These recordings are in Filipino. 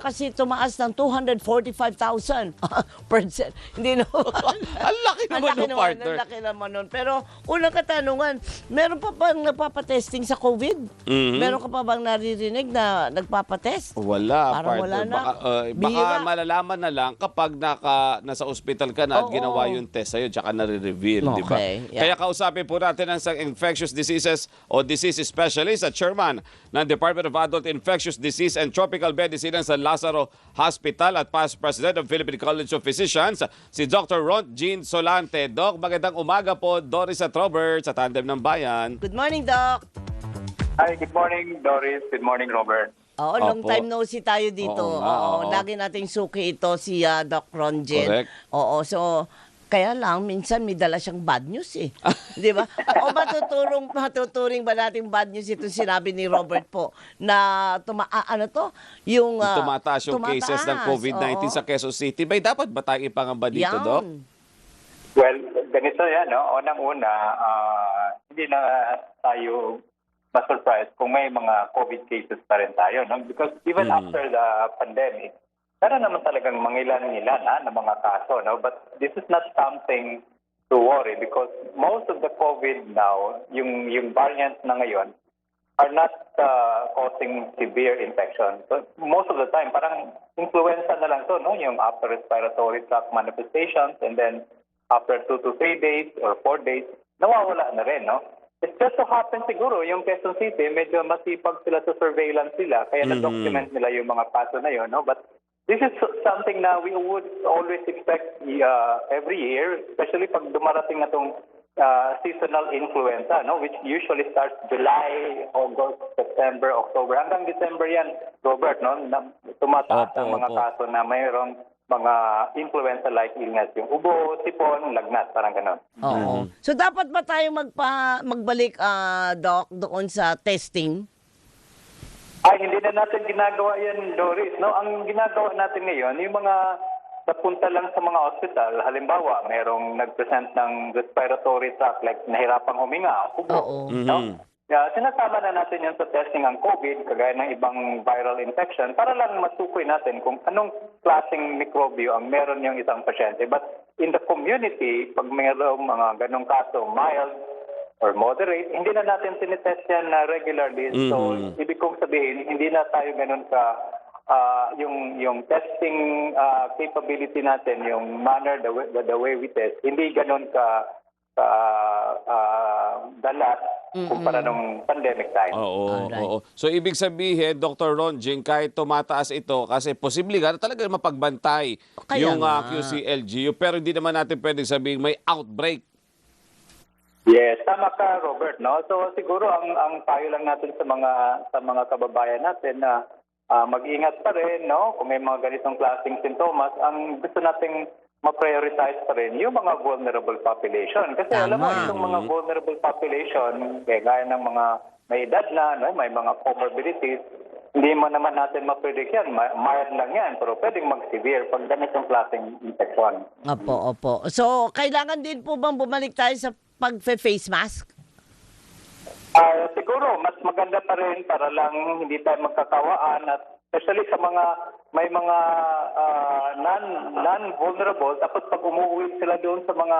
kasi tumaas ng 245,000 percent. Hindi naman. Ang laki naman ng partner. Ang laki naman nun. Pero unang katanungan, meron pa bang nagpapatesting sa COVID? Meron ka pa bang naririnig na nagpapatest? Wala, Parang partner. wala na. Baka Bihira. malalaman na lang kapag nasa ospital ka na at Oo. ginawa yung test sa'yo, tsaka nare-reveal, di ba? Okay, yeah. Kaya kausapin po natin ang infectious diseases o disease specialist at chairman ng Department of Adult Infectious Disease and Tropical Medicine sa Lazaro Hospital at past president of Philippine College of Physicians, si Dr. Ron Jean Solante. Doc, magandang umaga po, Doris at Robert sa Tandem ng Bayan. Good morning, Doc. Hi, good morning, Doris. Good morning, Robert. Oo, long Opo. time no see tayo dito. Oo nga, oo. Lagi nating suki ito si Doc Ron Jean. Correct. Oo, so kaya lang minsan may dala siyang bad news eh. 'Di ba? O matuturing ba natin bad news itong sinabi ni Robert po na yung Tumataas yung cases ng COVID-19 oo. sa Quezon City. May dapat ba tayong ipangamba dito, Yan. Doc? Well, ganito yan, no? Unang-una, hindi na tayo ma-surprise kung may mga COVID cases pa rin tayo, no? Because even after the pandemic, meron naman talagang mangilan-ngilan ng mga kaso, no? But this is not something to worry because most of the COVID now, yung variants na ngayon, are not causing severe infection. So most of the time, parang influenza na lang to, no? Yung upper respiratory tract manifestations, and then after 2 to 3 days or 4 days, nawawala na rin, no? It just so happens siguro, yung Quezon City, medyo masipag sila sa surveillance sila, kaya na-document nila yung mga kaso na yun, no? But this is something na we would always expect every year, especially pag dumarating na itong seasonal influenza, no, which usually starts July, August, September, October, hanggang December yan, Robert, no, na tumataas ang mga kaso na mayroong mga influenza-like illness, yung ubo, sipon, lagnat, parang ganon. Oo. So dapat ba tayong magbalik Doc doon sa testing? Ay, hindi na natin ginagawa yan, Doris. No, ang ginagawa natin ngayon, yung mga napunta lang sa mga hospital, halimbawa, merong nag-present ng respiratory tract, like nahirapang huminga, ubo. Oo. No? Sinasama na natin yan sa testing ang COVID, kagaya ng ibang viral infection, para lang matukoy natin kung anong klaseng mikrobyo ang meron yung isang pasyente. But in the community, pag mayroong mga ganong kaso, mild or moderate, hindi na natin tinitest yan regularly. So, ibig kong sabihin, hindi na tayo ganon ka, yung testing capability natin, yung manner, the way we test, hindi ganon ka dalas kumpara nung pandemic time. Oo, Alright. oo. So, ibig sabihin, Dr. Ron Jing, kahit tumataas ito, kasi posible nga na talaga mapagbantay Kaya yung nga. QCLGU, pero hindi naman natin pwedeng sabihin may outbreak. Yes, tama ka, Robert, no? So siguro ang payo lang natin sa mga kababayan natin na mag-ingat pa rin, no? Kung may mga ganitong klaseng sintomas, ang gusto nating ma-prioritize pa rin yung mga vulnerable population. Kasi Tama. alam mo, itong mga vulnerable population, gaya ng mga may edad na, no? May mga comorbidities, hindi mo naman natin ma-predict yan. Mild lang yan, pero pwedeng mag-severe pag ganitong klaseng infection. Opo. So kailangan din po bang bumalik tayo sa pag-face mask? Siguro, mas maganda pa rin para lang hindi tayo magkakawaan at especially sa may mga non-vulnerable, tapos pag umuwi sila doon sa mga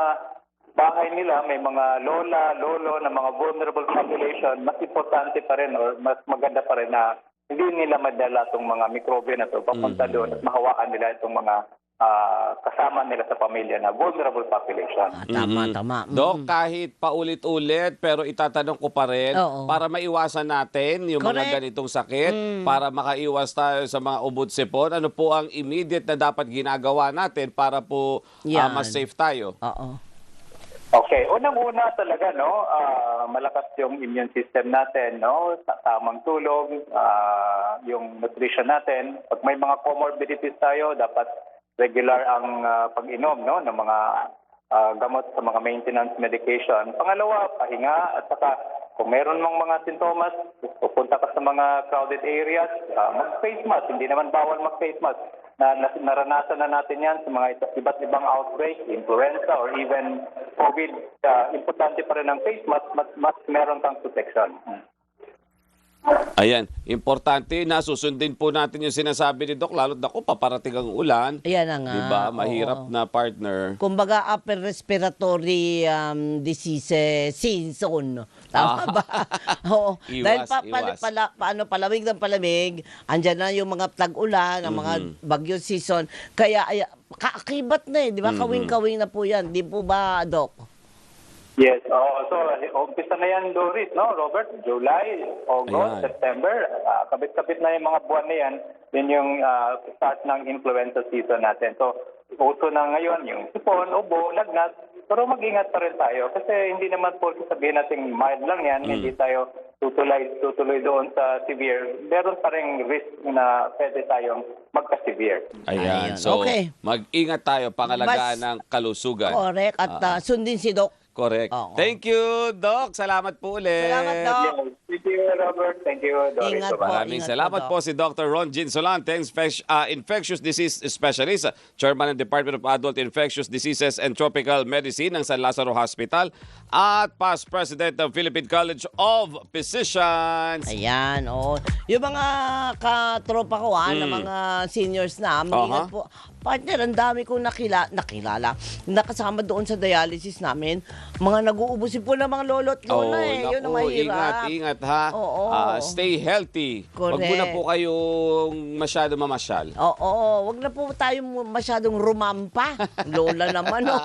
bahay nila, may mga lola, lolo na mga vulnerable population, mas importante pa rin or mas maganda pa rin na hindi nila madala itong mga mikrobyo na ito papunta doon at mahawaan nila itong mga kasama nila sa pamilya na vulnerable population. Tama. Dok, kahit paulit-ulit, pero itatanong ko pa rin, Oo. para maiwasan natin yung Correct. mga ganitong sakit, para makaiwas tayo sa mga ubod-sipon, ano po ang immediate na dapat ginagawa natin para po Yan. mas safe tayo? Oo. Okay, unang-una talaga, no, malakas yung immune system natin, no, tamang tulog, yung nutrition natin. Pag may mga comorbidities tayo, dapat regular ang pag-inom, no, ng mga gamot sa mga maintenance medication. Pangalawa, pahinga, at saka kung meron mong mga sintomas, pupunta ka sa mga crowded areas, mag-face mask. Hindi naman bawal mag-face mask. Naranasan na natin yan sa mga iba't ibang outbreak, influenza or even COVID. Importante pa rin ang face mask, mas meron kang protection. Ayan, importante na susundin po natin yung sinasabi ni Doc. Lalo't ako, paparating ang ulan. Ayan na nga. Diba? Mahirap oo. na partner. Kumbaga, upper respiratory disease season. Tama ba? Oo. Iwas, Dahil iwas. palamig ng palamig, andyan na yung mga tag-ulan, ang mga bagyo season. Kaya, kaakibat na di ba? Kawing-kawing na po yan. Di po ba, Doc? Yes, so umpisa na yan, Doris, no, Robert? July, Ayan. August, September, kabit-kabit na yung mga buwan na yan. Yun yung start ng influenza season natin. So, uso na ngayon yung sipon, ubo, lagnat, pero mag-ingat pa rin tayo kasi hindi naman po sabihin natin mild lang yan, hindi tayo tutuloy doon sa severe. Meron pa rin risk na pwede tayong magka-severe. Ayan. Ayun. So, Okay. mag-ingat tayo pangalagaan Mas- ng kalusugan. Correct. At sundin si Doc. Correct. Oo. Thank you, Doc. Salamat po ulit. Salamat, Doc. Thank you, Robert. Thank you, Doris. Ingat po. Bye-bye. Maraming Ingat salamat po, po si Dr. Ron Jean Solante, infectious disease specialist, chairman ng Department of Adult Infectious Diseases and Tropical Medicine ng San Lazaro Hospital at past president ng Philippine College of Physicians. Ayan, oo. Yung mga katropa ko na mga seniors na, mag-ingat po. Partner, ang dami kong nakilala, nakasama doon sa dialysis namin. Mga nag-uubusin po ng mga lolo't lola Yun ang mahirap. Ingat ha. Oo. Stay healthy. Huwag Correct. muna po kayong masyado mamasyal. Oo, wag na po tayo masyadong rumampa. Lola naman, oh.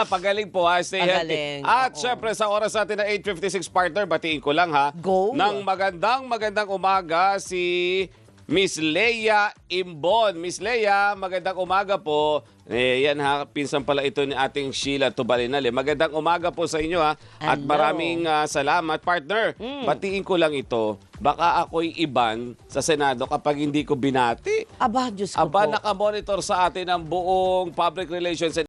Pagaling po ha, stay Pagaling, healthy. At oo. syempre sa oras natin na 8:56 partner, batiin ko lang ha. Go. Nang magandang umaga si Miss Leia Imbon. Miss Leia, magandang umaga po. Yan ha, pinsan pala ito ni ating Sheila Tubalinal. Magandang umaga po sa inyo ha. At Hello. maraming salamat partner. Batiin ko lang ito. Baka ako'y iban sa Senado kapag hindi ko binati. Aba, Diyos ko Aba, po. nakamonitor sa atin ang buong public relations and